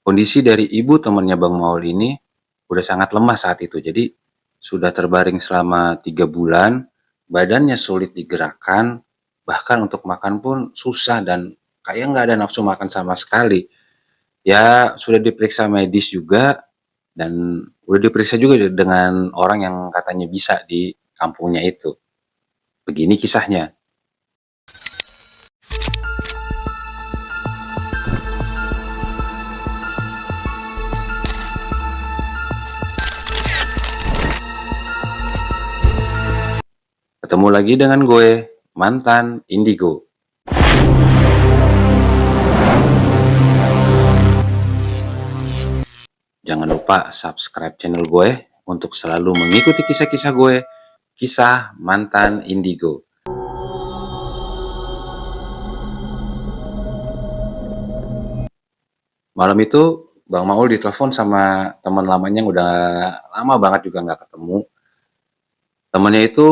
Kondisi dari ibu temannya Bang Maul ini udah sangat lemah saat itu. Jadi sudah terbaring selama 3 bulan, badannya sulit digerakkan, bahkan untuk makan pun susah dan kayak nggak ada nafsu makan sama sekali. Ya sudah diperiksa medis juga dan udah diperiksa juga dengan orang yang katanya bisa di kampungnya itu. Begini kisahnya. Ketemu lagi dengan gue, mantan Indigo. Jangan lupa subscribe channel gue untuk selalu mengikuti kisah-kisah gue, kisah mantan Indigo. Malam itu Bang Maul ditelepon sama teman lamanya yang udah lama banget juga nggak ketemu. Temennya itu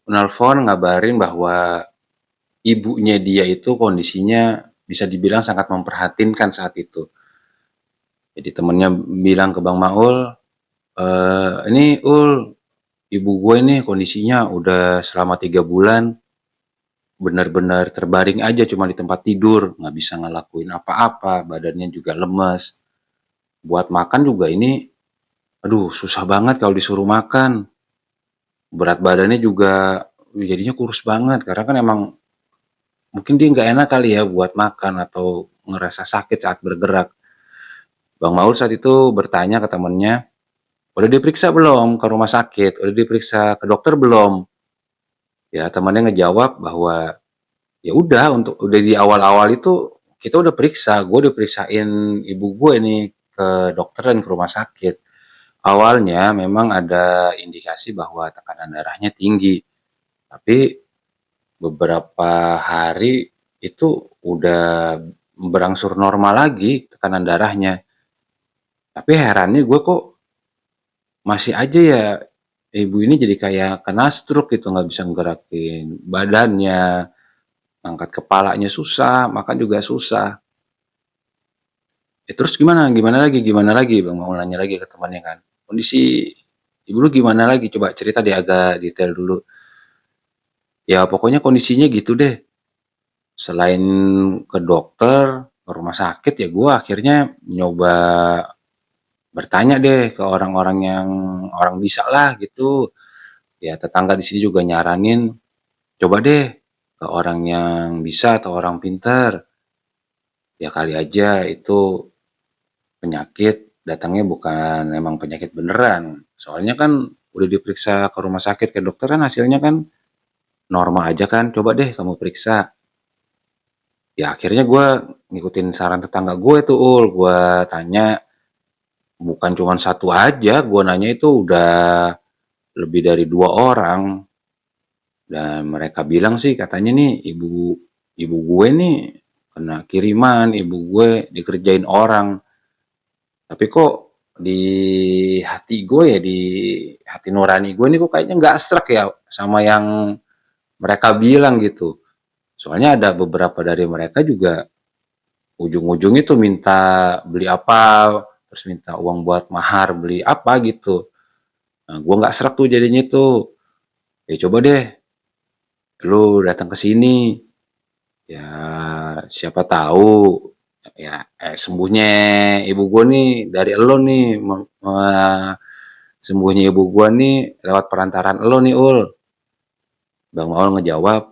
nelpon ngabarin bahwa ibunya dia itu kondisinya bisa dibilang sangat memprihatinkan saat itu. Jadi temennya bilang ke Bang Maul, ini Ul, ibu gue nih kondisinya udah selama 3 bulan benar-benar terbaring aja cuma di tempat tidur, nggak bisa ngelakuin apa-apa, badannya juga lemes. Buat makan juga ini, aduh susah banget kalau disuruh makan. Berat badannya juga jadinya kurus banget karena kan emang mungkin dia nggak enak kali ya buat makan atau ngerasa sakit saat bergerak. Bang Maul saat itu bertanya ke temennya, udah diperiksa belum ke rumah sakit? Udah diperiksa ke dokter belum? Ya temannya ngejawab bahwa ya udah untuk udah di awal-awal itu kita udah periksa, gue udah periksain ibu gue nih ke dokter dan ke rumah sakit. Awalnya memang ada indikasi bahwa tekanan darahnya tinggi, tapi beberapa hari itu udah berangsur normal lagi tekanan darahnya. Tapi herannya gue kok masih aja ya ibu ini jadi kayak kena stroke gitu, nggak bisa ngerakin badannya, angkat kepalanya susah, makan juga susah. Terus gimana lagi Bang, mau nanya lagi ke temannya kan. Kondisi ibu lu gimana lagi? Coba cerita deh agak detail dulu. Ya pokoknya kondisinya gitu deh. Selain ke dokter, ke rumah sakit ya gue akhirnya nyoba bertanya deh ke orang-orang yang orang bisa lah gitu. Ya tetangga di sini juga nyaranin, coba deh ke orang yang bisa atau orang pinter. Ya kali aja itu penyakit datangnya bukan memang penyakit beneran. Soalnya kan udah diperiksa ke rumah sakit ke dokter kan hasilnya kan normal aja kan. Coba deh kamu periksa. Ya akhirnya gue ngikutin saran tetangga gue tuh Ul. Gue tanya bukan cuma satu aja. Gue nanya itu udah lebih dari 2 orang. Dan mereka bilang sih katanya nih ibu gue nih kena kiriman. Ibu gue dikerjain orang. Tapi kok di hati gue ya, di hati nurani gue nih kok kayaknya nggak serak ya sama yang mereka bilang gitu. Soalnya ada beberapa dari mereka juga ujung-ujungnya tuh minta beli apa, terus minta uang buat mahar beli apa gitu. Nah, gue nggak serak tuh jadinya tuh. Ya coba deh, lu datang ke sini. Ya siapa tahu ya sembuhnya ibu gue nih dari elo nih sembuhnya ibu gua nih lewat perantaran elo nih Ul. Bang Maul ngejawab,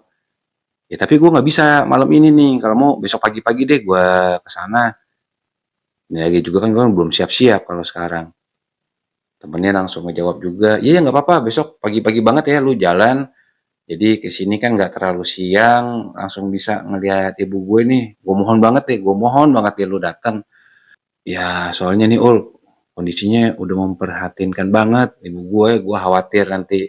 ya tapi gua nggak bisa malam ini nih, kalau mau besok pagi-pagi deh gua kesana. Ini lagi juga kan gua belum siap-siap kalau sekarang. Temennya langsung ngejawab juga, iya nggak apa-apa besok pagi-pagi banget ya lu jalan. Jadi kesini kan nggak terlalu siang, langsung bisa ngeliat ibu gue nih. Gue mohon banget deh, gue mohon banget ya lu datang. Ya soalnya nih Ul, kondisinya udah memperhatinkan banget ibu gue khawatir nanti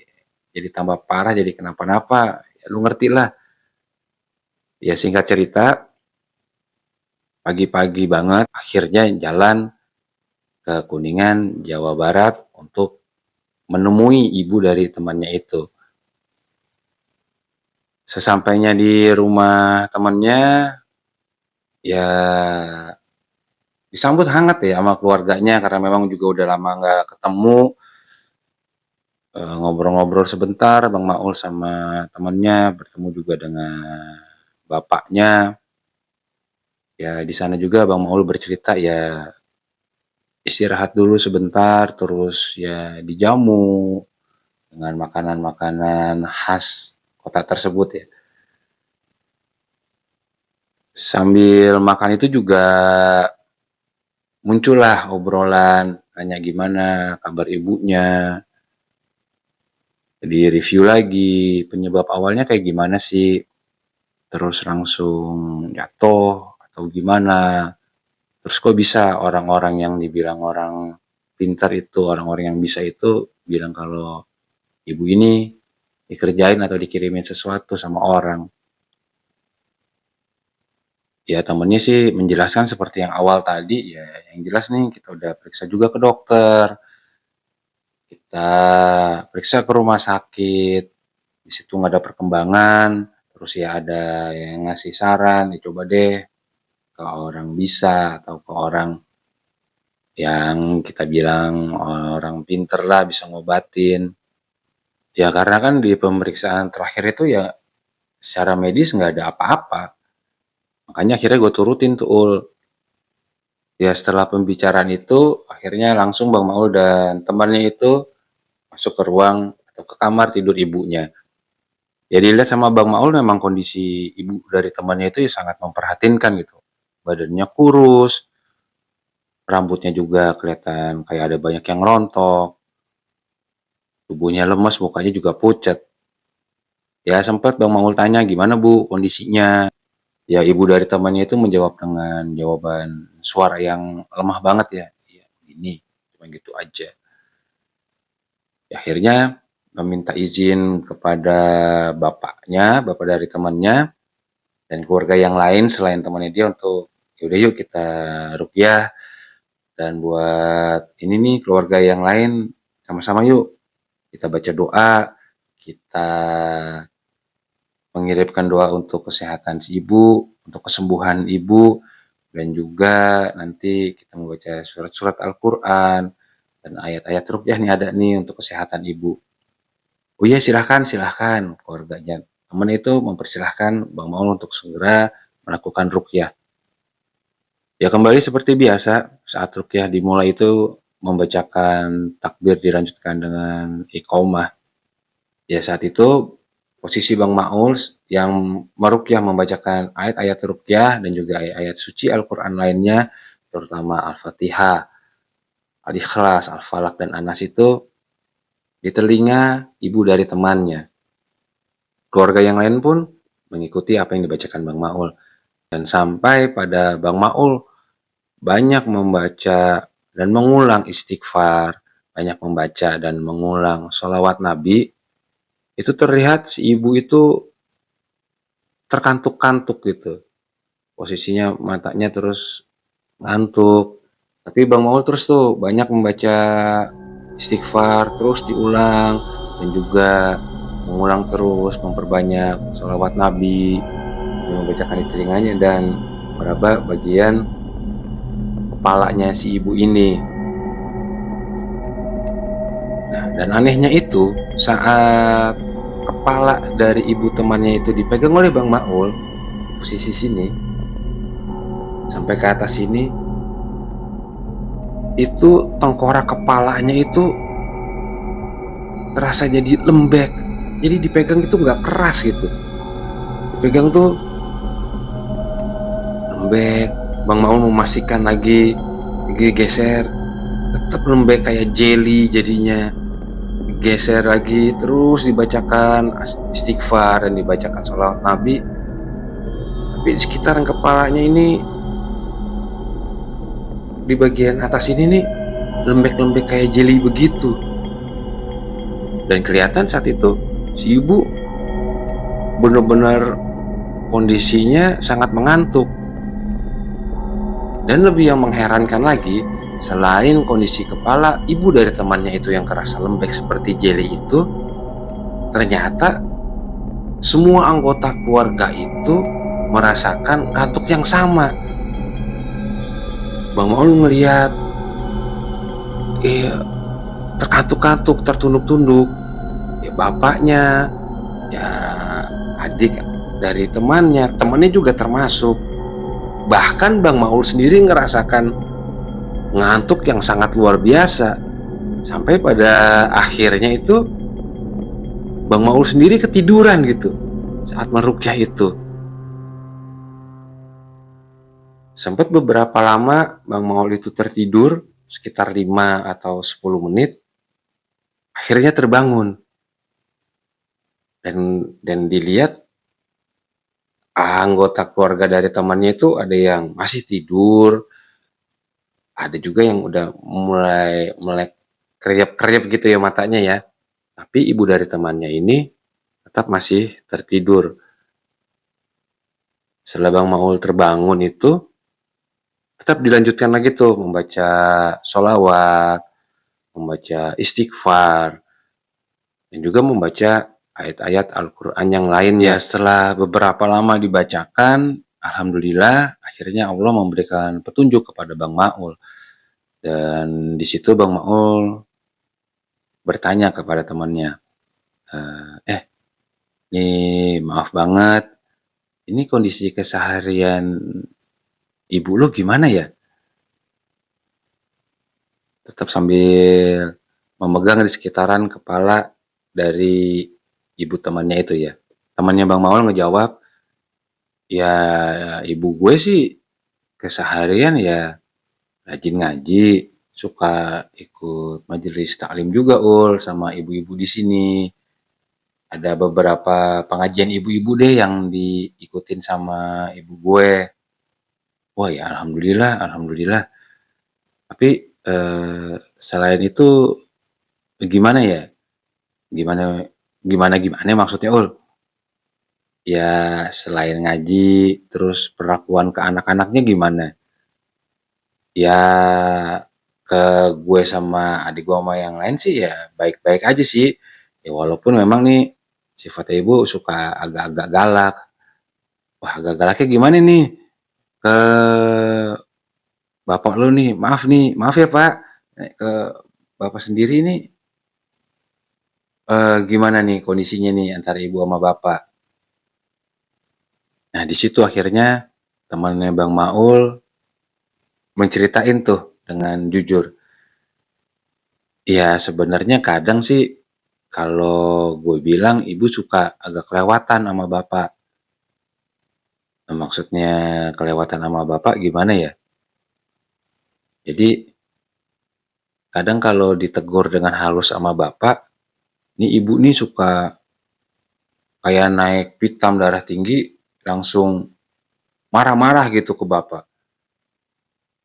jadi tambah parah jadi kenapa-napa. Ya, lu ngerti lah. Ya singkat cerita, pagi-pagi banget akhirnya jalan ke Kuningan, Jawa Barat untuk menemui ibu dari temannya itu. Sesampainya di rumah temannya, ya disambut hangat ya sama keluarganya karena memang juga udah lama nggak ketemu, ngobrol-ngobrol sebentar Bang Maul sama temennya, bertemu juga dengan bapaknya. Ya di sana juga Bang Maul bercerita ya istirahat dulu sebentar, terus ya dijamu dengan makanan-makanan khas kota tersebut ya. Sambil makan itu juga muncullah obrolan, tanya gimana kabar ibunya, di-review lagi penyebab awalnya kayak gimana sih, terus langsung jatuh atau gimana, terus kok bisa orang-orang yang dibilang orang pintar itu, orang-orang yang bisa itu bilang kalau ibu ini dikerjain atau dikirimin sesuatu sama orang. Ya temennya sih menjelaskan seperti yang awal tadi, ya yang jelas nih kita udah periksa juga ke dokter, kita periksa ke rumah sakit, di situ nggak ada perkembangan, terus ya ada yang ngasih saran, ya coba deh ke orang bisa atau ke orang yang kita bilang orang pinter lah bisa ngobatin. Ya karena kan di pemeriksaan terakhir itu ya secara medis nggak ada apa-apa. Makanya akhirnya gue turutin tuh Ul. Ya setelah pembicaraan itu akhirnya langsung Bang Maul dan temannya itu masuk ke ruang atau ke kamar tidur ibunya. Ya dilihat sama Bang Maul memang kondisi ibu dari temannya itu ya sangat memprihatinkan gitu. Badannya kurus, rambutnya juga kelihatan kayak ada banyak yang rontok, tubuhnya lemas, mukanya juga pucat. Ya sempat Bang Maul tanya gimana Bu kondisinya. Ya ibu dari temannya itu menjawab dengan jawaban suara yang lemah banget ya. Iya ini, cuma gitu aja. Ya, akhirnya meminta izin kepada bapaknya, bapak dari temannya, dan keluarga yang lain selain temannya dia untuk yaudah yuk kita rukyah dan buat ini nih keluarga yang lain sama-sama yuk kita baca doa, kita mengirimkan doa untuk kesehatan si ibu, untuk kesembuhan ibu, dan juga nanti kita membaca surat-surat Al-Quran dan ayat-ayat rukyah nih ada nih untuk kesehatan ibu. Oh iya silahkan, silahkan keluarganya. Teman itu mempersilahkan Bang Maul untuk segera melakukan rukyah. Ya kembali seperti biasa, saat rukyah dimulai itu membacakan takbir dilanjutkan dengan iqomah. Ya saat itu posisi Bang Maul yang merukyah membacakan ayat-ayat rukyah dan juga ayat-ayat suci Al-Quran lainnya, terutama Al-Fatihah, Al-Ikhlas, Al-Falaq, dan An-Nas itu di telinga ibu dari temannya. Keluarga yang lain pun mengikuti apa yang dibacakan Bang Maul. Dan sampai pada Bang Maul banyak membaca dan mengulang istighfar, banyak membaca dan mengulang sholawat Nabi, itu terlihat si ibu itu terkantuk-kantuk gitu. Posisinya matanya terus ngantuk. Tapi Bang Maul terus tuh banyak membaca istighfar, terus diulang, dan juga mengulang terus, memperbanyak sholawat Nabi, membacakan di telinganya dan meraba bagian kepalanya si ibu ini. Nah, dan anehnya itu saat kepala dari ibu temannya itu dipegang oleh Bang Maul di posisi sini sampai ke atas sini, itu tengkorak kepalanya itu terasa jadi lembek, jadi dipegang itu nggak keras gitu, dipegang tuh lembek. Bang Maul memastikan lagi geser, tetap lembek kayak jelly jadinya, geser lagi terus dibacakan istighfar dan dibacakan sholawat Nabi, tapi di sekitaran kepalanya ini di bagian atas ini nih lembek-lembek kayak jelly begitu. Dan kelihatan saat itu si ibu benar-benar kondisinya sangat mengantuk. Dan lebih yang mengherankan lagi, selain kondisi kepala ibu dari temannya itu yang kerasa lembek seperti jelly itu, ternyata semua anggota keluarga itu merasakan kantuk yang sama. Bang Maul ngelihat, terkantuk-kantuk, tertunduk-tunduk, ya bapaknya, ya adik dari temannya juga termasuk. Bahkan Bang Maul sendiri ngerasakan ngantuk yang sangat luar biasa. Sampai pada akhirnya itu Bang Maul sendiri ketiduran gitu saat meruqyah itu. Sempat beberapa lama Bang Maul itu tertidur sekitar 5 atau 10 menit, akhirnya terbangun dan dilihat anggota keluarga dari temannya itu ada yang masih tidur, ada juga yang udah mulai melek kriap-kriap gitu ya matanya ya. Tapi ibu dari temannya ini tetap masih tertidur. Setelah Bang Maul terbangun itu tetap dilanjutkan lagi tuh membaca sholawat, membaca istighfar, dan juga membaca ayat-ayat Al-Quran yang lainnya. Ya, setelah beberapa lama dibacakan, alhamdulillah akhirnya Allah memberikan petunjuk kepada Bang Maul. Dan di situ Bang Maul bertanya kepada temannya, ini maaf banget, ini kondisi keseharian ibu lo gimana ya? Tetap sambil memegang di sekitaran kepala dari ibu temannya itu ya. Temannya Bang Maul ngejawab, ya ibu gue sih keseharian ya rajin ngaji, suka ikut majelis taklim juga sama ibu-ibu di sini. Ada beberapa pengajian ibu-ibu deh yang diikutin sama ibu gue. Wah ya alhamdulillah, alhamdulillah. Tapi selain itu gimana ya? Gimana gimana maksudnya Ya selain ngaji, terus perlakuan ke anak-anaknya gimana? Ya ke gue sama adik gue sama yang lain sih ya baik-baik aja sih. Ya walaupun memang nih sifatnya ibu suka agak-agak galak. Wah agak galaknya gimana nih? Ke bapak lu nih, maaf ya pak. Ke bapak sendiri nih gimana nih kondisinya nih antara ibu sama bapak? Nah di situ akhirnya temannya Bang Maul menceritain tuh dengan jujur. Ya sebenarnya kadang sih kalau gue bilang ibu suka agak kelewatan sama bapak. Nah, maksudnya kelewatan sama bapak gimana ya? Jadi kadang kalau ditegur dengan halus sama bapak, nih ibu nih suka kayak naik pitam darah tinggi, langsung marah-marah gitu ke bapak.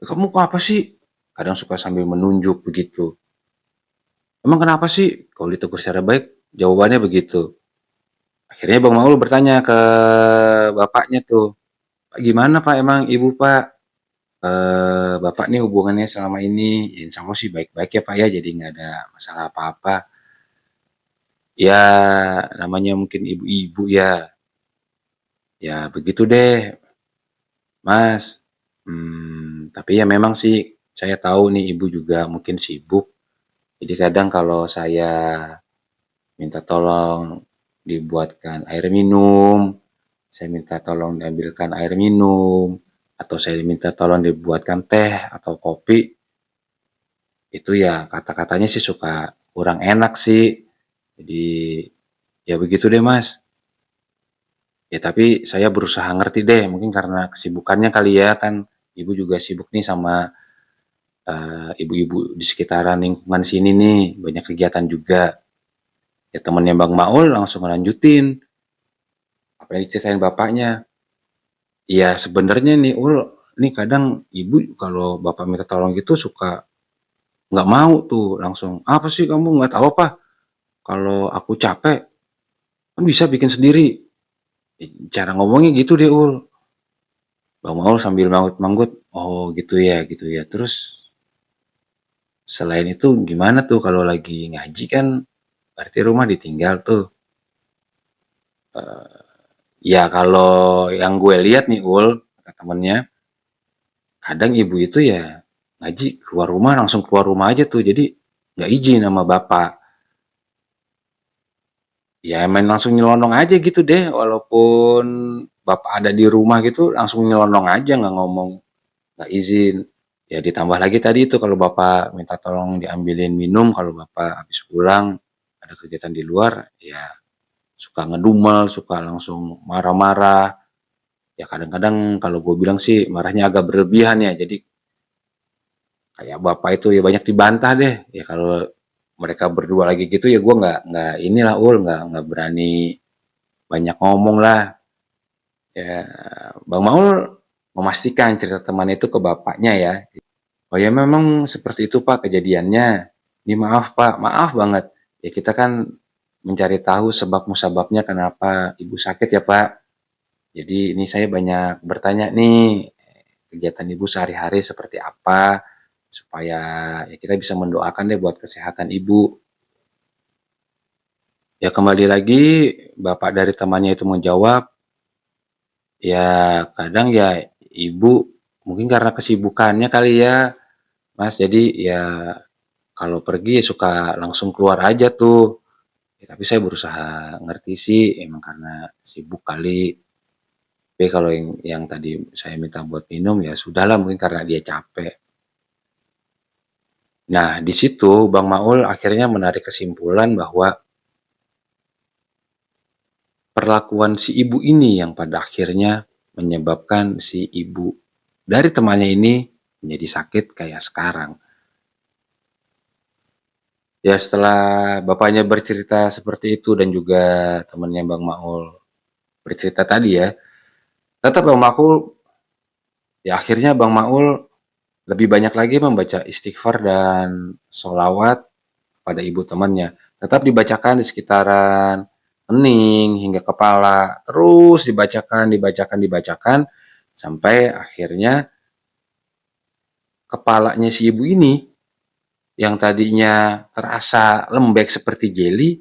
Kamu kok apa sih? Kadang suka sambil menunjuk begitu. Emang kenapa sih? Kalau ditegur secara baik, jawabannya begitu. Akhirnya Bang Maul bertanya ke bapaknya tuh, Pak gimana Pak emang ibu Pak? Bapak nih hubungannya selama ini, ya insya Allah sih baik-baik ya Pak ya, jadi nggak ada masalah apa-apa. Ya namanya mungkin ibu-ibu ya, ya begitu deh Mas. Tapi ya memang sih saya tahu nih ibu juga mungkin sibuk. Jadi kadang kalau saya minta tolong dibuatkan air minum, saya minta tolong diambilkan air minum, atau saya minta tolong dibuatkan teh atau kopi, itu ya kata-katanya sih suka kurang enak sih. Jadi ya begitu deh Mas. Ya tapi saya berusaha ngerti deh, mungkin karena kesibukannya kali ya kan ibu juga sibuk nih sama ibu-ibu di sekitaran lingkungan sini nih, banyak kegiatan juga. Ya temennya Bang Maul langsung ngelanjutin apa yang diceritain bapaknya. Ya sebenarnya nih nih kadang ibu kalau bapak minta tolong gitu suka nggak mau tuh langsung, apa sih kamu nggak tahu apa? Kalau aku capek kan bisa bikin sendiri. Cara ngomongnya gitu deh Bang Maul sambil manggut-manggut, oh gitu ya. Terus selain itu gimana tuh kalau lagi ngaji kan berarti rumah ditinggal tuh. Ya kalau yang gue lihat nih kata temennya, kadang ibu itu ya ngaji keluar rumah langsung keluar rumah aja tuh, jadi nggak izin sama bapak. Ya main langsung nyelonong aja gitu deh, walaupun bapak ada di rumah gitu langsung nyelonong aja, nggak ngomong, nggak izin. Ya ditambah lagi tadi itu kalau bapak minta tolong diambilin minum, kalau bapak habis pulang ada kegiatan di luar, ya suka ngedumel, suka langsung marah-marah. Ya kadang-kadang kalau gue bilang sih marahnya agak berlebihan ya, jadi kayak bapak itu ya banyak dibantah deh. Ya kalau mereka berdua lagi gitu ya gue nggak inilah nggak berani banyak ngomong lah. Ya Bang Maul memastikan cerita teman itu ke bapaknya ya. Oh ya memang seperti itu Pak kejadiannya. Ini maaf Pak, maaf banget. Ya kita kan mencari tahu sebab musababnya kenapa ibu sakit ya Pak. Jadi ini saya banyak bertanya nih, kegiatan ibu sehari-hari seperti apa, supaya ya kita bisa mendoakan deh buat kesehatan ibu. Ya kembali lagi, bapak dari temannya itu menjawab, ya kadang ya ibu mungkin karena kesibukannya kali ya, Mas. Jadi ya kalau pergi ya suka langsung keluar aja tuh. Ya, tapi saya berusaha ngerti sih, emang karena sibuk kali. Tapi kalau yang tadi saya minta buat minum ya sudahlah mungkin karena dia capek. Nah, di situ Bang Maul akhirnya menarik kesimpulan bahwa perlakuan si ibu ini yang pada akhirnya menyebabkan si ibu dari temannya ini menjadi sakit kayak sekarang. Ya setelah bapaknya bercerita seperti itu dan juga temannya Bang Maul bercerita tadi ya, tetap Bang Maul ya akhirnya Bang Maul lebih banyak lagi membaca istighfar dan sholawat pada ibu temannya. Tetap dibacakan di sekitaran hening hingga kepala, terus dibacakan, sampai akhirnya kepalanya si ibu ini yang tadinya terasa lembek seperti jeli,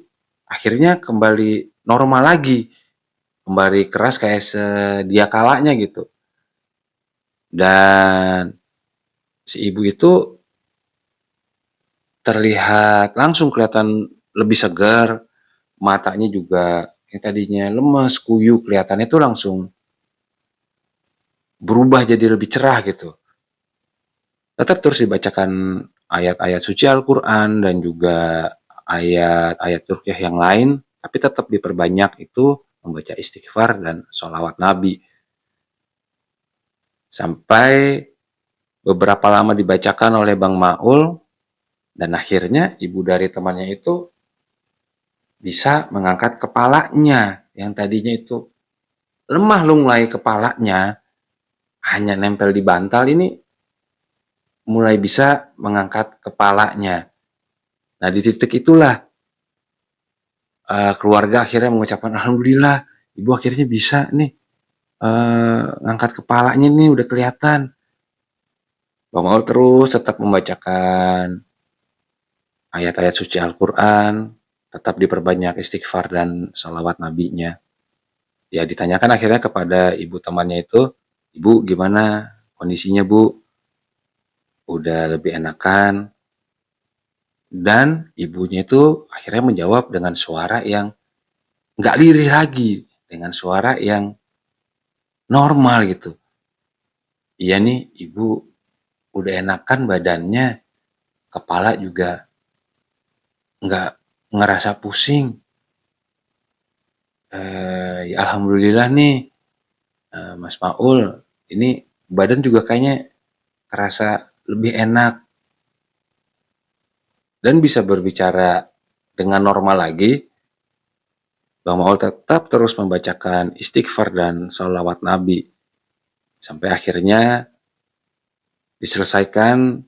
akhirnya kembali normal lagi, kembali keras kayak sedia kalanya gitu. Dan si ibu itu terlihat langsung kelihatan lebih segar, matanya juga yang tadinya lemes, kuyu, kelihatannya itu langsung berubah jadi lebih cerah gitu. Tetap terus dibacakan ayat-ayat suci Al-Quran dan juga ayat-ayat ruqyah yang lain, tapi tetap diperbanyak itu membaca istighfar dan sholawat Nabi. Sampai beberapa lama dibacakan oleh Bang Maul, dan akhirnya ibu dari temannya itu bisa mengangkat kepalanya yang tadinya itu lemah lunglai kepalanya, hanya nempel di bantal ini mulai bisa mengangkat kepalanya. Nah di titik itulah keluarga akhirnya mengucapkan alhamdulillah ibu akhirnya bisa nih ngangkat kepalanya nih udah kelihatan. Bang Maul terus tetap membacakan ayat-ayat suci Al-Quran, tetap diperbanyak istighfar dan salawat nabinya. Ya ditanyakan akhirnya kepada ibu temannya itu, ibu gimana kondisinya bu? Udah lebih enakan? Dan ibunya itu akhirnya menjawab dengan suara yang nggak lirih lagi, dengan suara yang normal gitu. Iya nih ibu udah enakan badannya, kepala juga nggak ngerasa pusing. Ya alhamdulillah nih Mas Maul, ini badan juga kayaknya kerasa lebih enak dan bisa berbicara dengan normal lagi. Bang Maul tetap terus membacakan istighfar dan salawat Nabi sampai akhirnya diselesaikan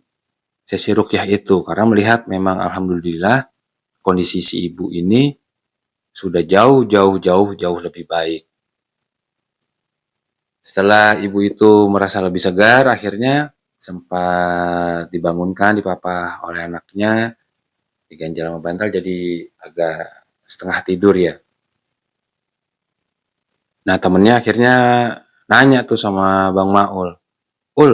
sesi rukyah itu karena melihat memang alhamdulillah kondisi si ibu ini sudah jauh lebih baik. Setelah ibu itu merasa lebih segar, akhirnya sempat dibangunkan, dipapah oleh anaknya, diganjal sama bantal jadi agak setengah tidur ya. Nah temennya akhirnya nanya tuh sama Bang Maul, Ul,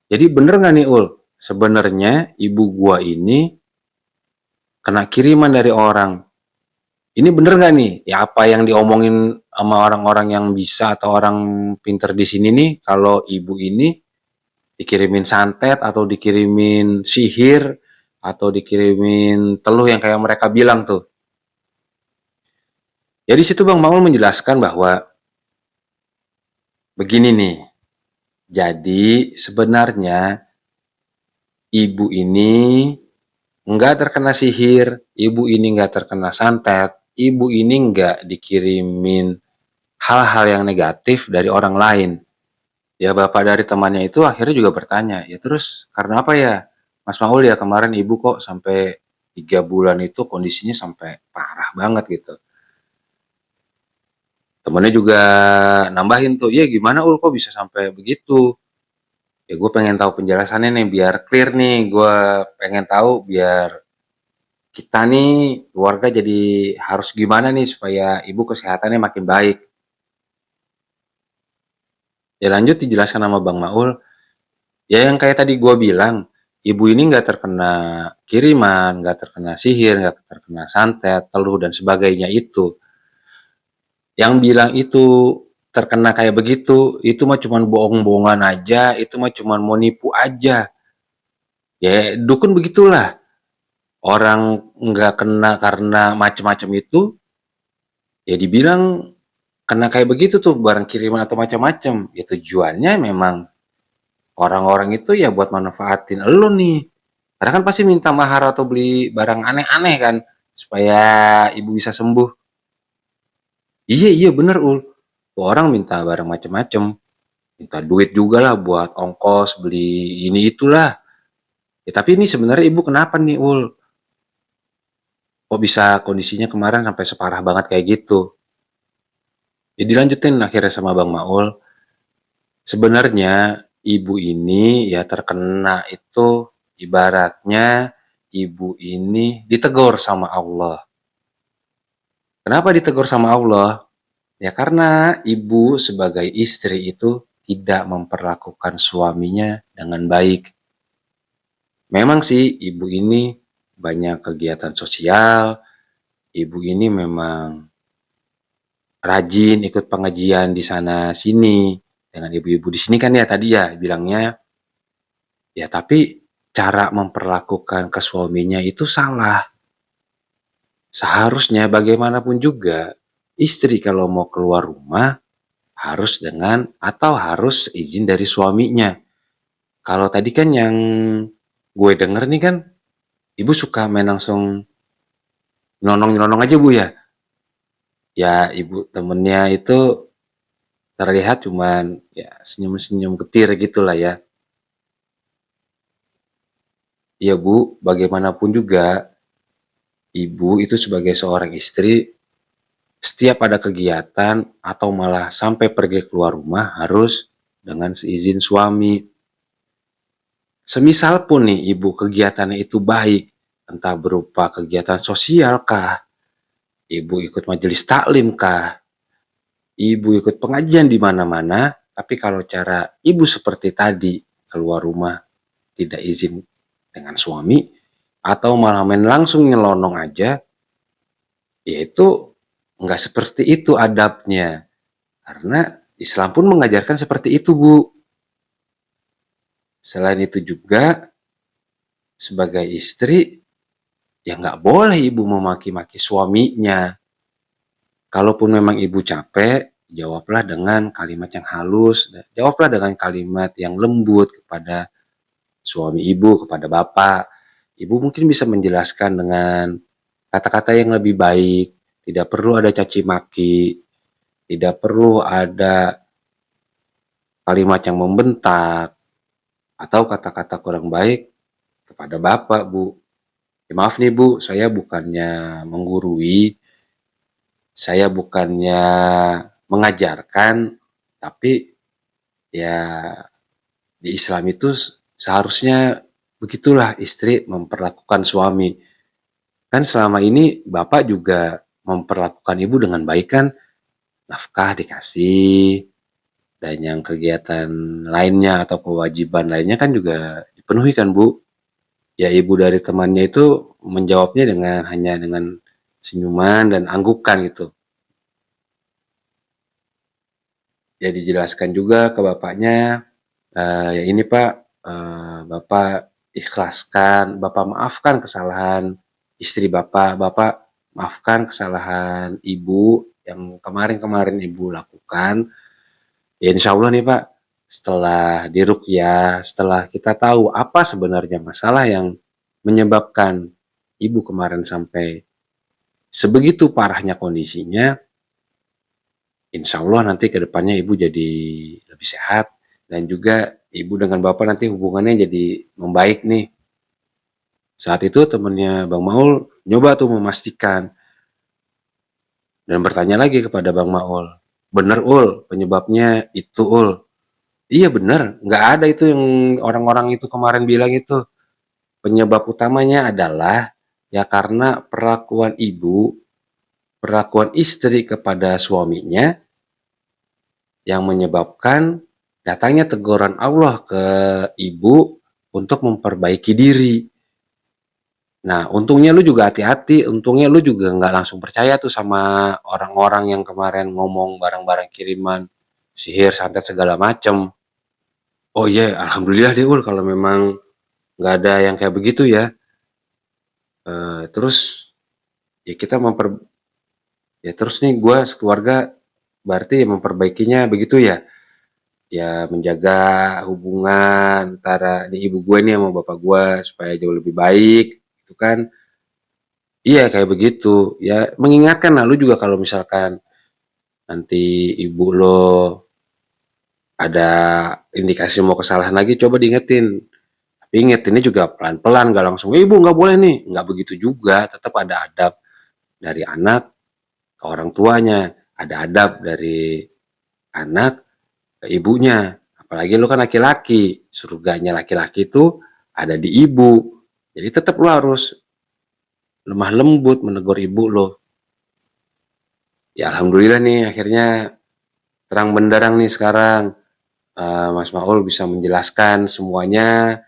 Jadi bener nggak nih Ul? Sebenarnya ibu gua ini kena kiriman dari orang. Ini bener nggak nih? Ya apa yang diomongin sama orang-orang yang bisa atau orang pinter di sini nih, kalau ibu ini dikirimin santet atau dikirimin sihir atau dikirimin teluh yang kayak mereka bilang tuh. Jadi situ Bang Maul menjelaskan bahwa begini nih. Jadi sebenarnya ibu ini nggak terkena sihir, ibu ini nggak terkena santet, ibu ini nggak dikirimin hal-hal yang negatif dari orang lain. Ya bapak dari temannya itu akhirnya juga bertanya, ya terus karena apa ya Mas Maul ya kemarin ibu kok sampai 3 bulan itu kondisinya sampai parah banget gitu. Temennya juga nambahin tuh, ya gimana Ul kok bisa sampai begitu? Ya gue pengen tahu penjelasannya nih biar clear nih, gue pengen tahu biar kita nih keluarga jadi harus gimana nih supaya ibu kesehatannya makin baik. Ya lanjut dijelaskan sama Bang Maul, ya yang kayak tadi gue bilang, ibu ini nggak terkena kiriman, nggak terkena sihir, nggak terkena santet, teluh dan sebagainya itu. Yang bilang itu terkena kayak begitu, itu mah cuman bohong-bohongan aja, itu mah cuman mau nipu aja. Ya dukun begitulah. Orang nggak kena karena macam-macam itu, ya dibilang kena kayak begitu tuh barang kiriman atau macam-macam. Ya tujuannya memang orang-orang itu ya buat manfaatin elu nih. Karena kan pasti minta mahar atau beli barang aneh-aneh kan supaya ibu bisa sembuh. Iya iya bener Ul. Orang minta barang macam-macam, minta duit juga lah buat ongkos beli ini itulah. Ya tapi ini sebenarnya ibu kenapa nih Ul? Kok bisa kondisinya kemarin sampai separah banget kayak gitu? Ya dilanjutin akhirnya sama Bang Maul. Sebenarnya ibu ini ya terkena itu ibaratnya ibu ini ditegur sama Allah. Kenapa ditegur sama Allah? Ya karena ibu sebagai istri itu tidak memperlakukan suaminya dengan baik. Memang sih ibu ini banyak kegiatan sosial, ibu ini memang rajin ikut pengajian di sana sini dengan ibu-ibu di sini kan ya tadi ya bilangnya. Ya tapi cara memperlakukan ke suaminya itu salah. Seharusnya bagaimanapun juga istri kalau mau keluar rumah harus dengan atau harus izin dari suaminya. Kalau tadi kan yang gue denger nih kan ibu suka main langsung nyelonong-nyelonong aja bu ya. Ya ibu temennya itu terlihat cuman ya senyum-senyum getir gitulah ya. Ya bu, bagaimanapun juga ibu itu sebagai seorang istri setiap ada kegiatan atau malah sampai pergi keluar rumah harus dengan seizin suami. Semisal pun nih ibu kegiatannya itu baik, entah berupa kegiatan sosial kah, ibu ikut majelis taklim kah, ibu ikut pengajian di mana-mana, tapi kalau cara ibu seperti tadi keluar rumah tidak izin dengan suami atau malah main langsung nyelonong aja, yaitu nggak seperti itu adabnya. Karena Islam pun mengajarkan seperti itu, Bu. Selain itu juga, sebagai istri, ya nggak boleh ibu memaki-maki suaminya. Kalaupun memang ibu capek, jawablah dengan kalimat yang halus, jawablah dengan kalimat yang lembut kepada suami ibu, kepada bapak. Ibu mungkin bisa menjelaskan dengan kata-kata yang lebih baik, tidak perlu ada caci maki, tidak perlu ada kalimat yang membentak, atau kata-kata kurang baik kepada bapak, Bu. Ya, maaf nih Bu, saya bukannya menggurui, saya bukannya mengajarkan, tapi ya di Islam itu seharusnya begitulah istri memperlakukan suami. Kan selama ini bapak juga memperlakukan ibu dengan baik kan, nafkah dikasih, Dan yang kegiatan lainnya atau kewajiban lainnya kan juga dipenuhi kan, Bu. Ya ibu dari temannya itu menjawabnya hanya dengan senyuman dan anggukan gitu. Ya dijelaskan juga ke bapaknya, ya ini Pak, Bapak ikhlaskan, Bapak maafkan kesalahan istri Bapak, Bapak maafkan kesalahan Ibu yang kemarin-kemarin Ibu lakukan. Ya insya Allah nih Pak, setelah diruqyah, setelah kita tahu apa sebenarnya masalah yang menyebabkan Ibu kemarin sampai sebegitu parahnya kondisinya, insya Allah nanti ke depannya Ibu jadi lebih sehat dan juga Ibu dengan Bapak nanti hubungannya jadi membaik nih. Saat itu temannya Bang Maul nyoba tuh memastikan dan bertanya lagi kepada Bang Maul, bener Ul penyebabnya itu Ul? Iya bener, nggak ada itu yang orang-orang itu kemarin bilang itu. Penyebab utamanya adalah ya karena perlakuan ibu, perlakuan istri kepada suaminya yang menyebabkan datangnya teguran Allah ke ibu untuk memperbaiki diri. Nah, untungnya lu juga hati-hati, untungnya lu juga nggak langsung percaya tuh sama orang-orang yang kemarin ngomong barang-barang kiriman, sihir, santet segala macem. Oh iya, alhamdulillah deh Ul kalau memang nggak ada yang kayak begitu ya. Terus ya kita ya terus nih gue sekeluarga berarti memperbaikinya begitu ya. Ya menjaga hubungan antara nih ibu gue nih sama bapak gue supaya jauh lebih baik, itu kan. Iya kayak begitu. Ya mengingatkan lah lu juga kalau misalkan nanti ibu lo ada indikasi mau kesalahan lagi, coba diingetin. Tapi inget ini juga pelan-pelan, gak langsung, ibu nggak boleh nih. Nggak begitu juga, tetap ada adab dari anak ke orang tuanya. Ada adab dari anak ke ibunya. Apalagi lu kan laki-laki, surganya laki-laki itu ada di ibu. Jadi tetap lu harus lemah lembut menegur ibu lo. Ya alhamdulillah nih akhirnya terang benderang nih sekarang. Mas Maul bisa menjelaskan semuanya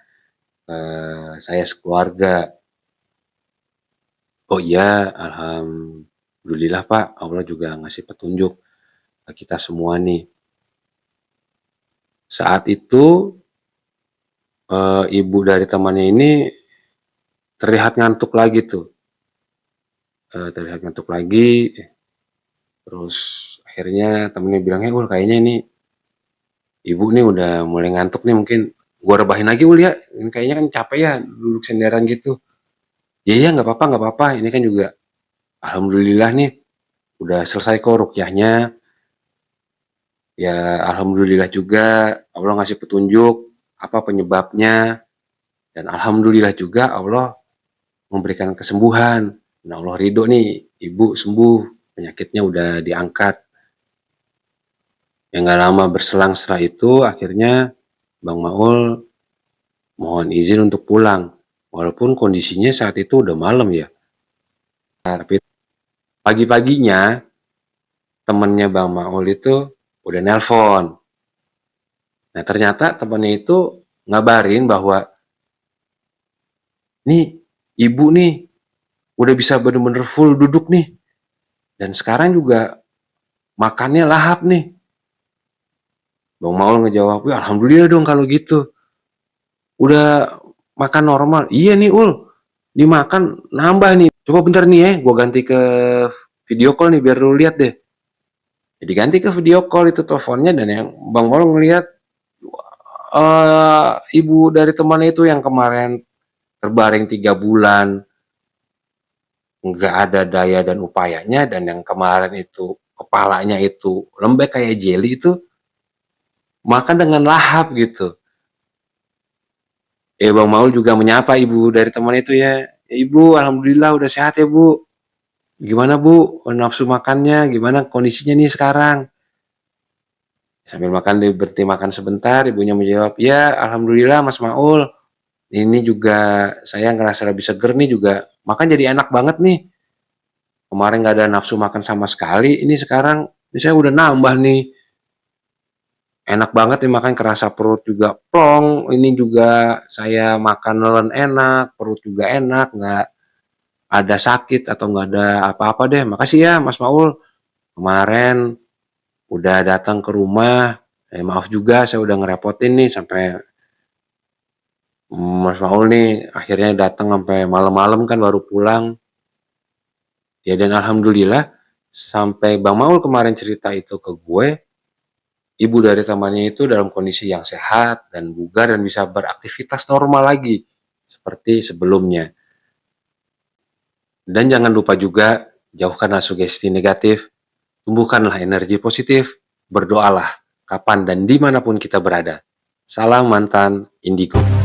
saya sekeluarga. Oh iya, alhamdulillah Pak, Allah juga ngasih petunjuk ke kita semua nih. Saat itu ibu dari temannya ini terlihat ngantuk lagi tuh, terlihat ngantuk lagi. Terus akhirnya temennya bilangnya, Ul kayaknya ini ibu nih udah mulai ngantuk nih, mungkin gua rebahin lagi Ul ya, ini kayaknya kan capek ya duduk senderan gitu. Ya iya nggak apa-apa nggak apa-apa, ini kan juga alhamdulillah nih udah selesai kok rukyahnya. Ya alhamdulillah juga Allah ngasih petunjuk apa penyebabnya dan alhamdulillah juga Allah memberikan kesembuhan. Nah Allah ridho nih ibu sembuh, penyakitnya udah diangkat. Yang gak lama berselang setelah itu akhirnya Bang Maul mohon izin untuk pulang. Walaupun kondisinya saat itu udah malam ya. Tapi pagi-paginya temennya Bang Maul itu udah nelpon. Nah ternyata temennya itu ngabarin bahwa nih ibu nih udah bisa bener-bener full duduk nih. Dan sekarang juga makannya lahap nih. Bang Maul ngejawab, ya alhamdulillah dong kalau gitu. Udah makan normal. Iya nih Ul, dimakan nambah nih. Coba bentar nih ya, gue ganti ke video call nih biar lu lihat deh. Jadi ganti ke video call itu teleponnya dan yang Bang Maul ngeliat ibu dari temannya itu yang kemarin terbaring 3 bulan nggak ada daya dan upayanya dan yang kemarin itu kepalanya itu lembek kayak jelly itu makan dengan lahap gitu. Bang Maul juga menyapa ibu dari teman itu ya. Ibu, alhamdulillah udah sehat ya bu. Gimana bu, nafsu makannya, gimana kondisinya nih sekarang? Sambil makan berhenti makan sebentar, ibunya menjawab, ya alhamdulillah Mas Maul. Ini juga saya ngerasa lebih seger nih juga. Makan jadi enak banget nih. Kemarin gak ada nafsu makan sama sekali, ini sekarang ini saya udah nambah nih. enak banget nih makan, kerasa perut juga plong, ini juga saya makan nelen enak, perut juga enak, nggak ada sakit atau nggak ada apa-apa deh. Makasih ya Mas Maul, kemarin udah datang ke rumah. Maaf juga saya udah ngerepotin nih sampai Mas Maul nih akhirnya datang sampai malam-malam kan baru pulang. Ya dan alhamdulillah sampai Bang Maul kemarin cerita itu ke gue, ibu dari temannya itu dalam kondisi yang sehat dan bugar dan bisa beraktivitas normal lagi seperti sebelumnya. Dan jangan lupa juga jauhkanlah sugesti negatif, tumbuhkanlah energi positif, berdoalah kapan dan dimanapun kita berada. Salam mantan Indigo.